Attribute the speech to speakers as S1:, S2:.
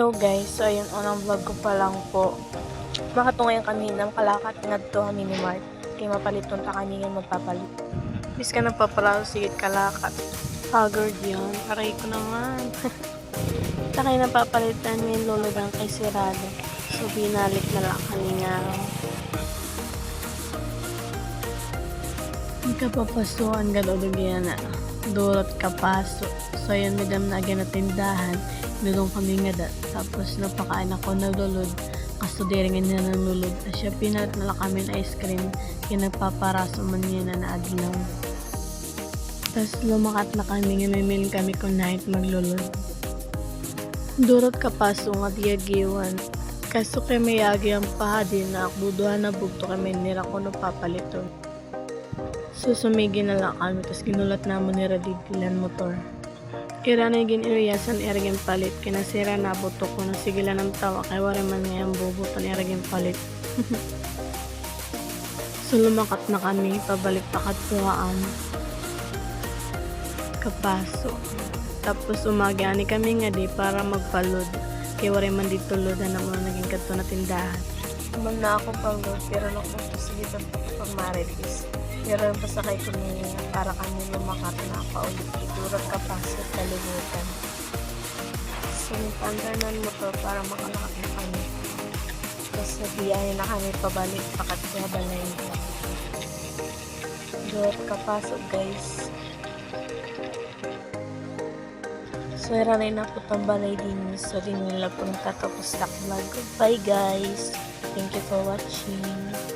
S1: Hello guys, so ayun, unang vlog ko pa lang po. Makatungayan kami ng kalakat ngadto kami ni Mark. Kay mapaliton ta kami nga magpapalit. Bis ka nagpapalaw sigit kalakat. Haggard yun, aray ko naman. Takay napapalitan ni lulugang kay sirado. So binalik na lang kami nga. Ikapapasuan gadulog yan na. Durot kapaso. So ayun, madam na agad na tindahan. Nulong kami nga tapos napakain ako nalulod kasudiringan niya ng lulod siya pinat na lang kami ng ice cream kinagpaparaso man niya na naadlaw tapos lumakat na kami nga may kami kung night maglulod durot kapaso nga diyagiwan kaso kay mayagi ang pahadi na akbuduhan na bugto kami nira ko napapalito susumigi na lang kami tapos ginulat namon ni Radidilan motor Kira na gin iriyasan ergen palit. Kinasira na buto ko na sigilan ng tawa kay wari man ngayang bubutan ergen palit. So lumakat na kami, pabalik pakat tuhaan. Kapaso. Tapos umagani kami nga di para magpalod. Kay wari man dito lodan na muna naging kadto na tindahan. Naman na ako pagod, pero nakunto sige sa pagmaritis. Pero pasakay ko niya para kami lumakat na paulit. Durot kapasok kalibutan. So, nagpandanan mo to para makalakad na kami. Tapos nabiyaya na kami pabalik pakat sa balay. Durot kapasok guys. So, iranay na po itong balay din. So, di nila po nakatapos na vlog. Bye guys! Thank you for watching.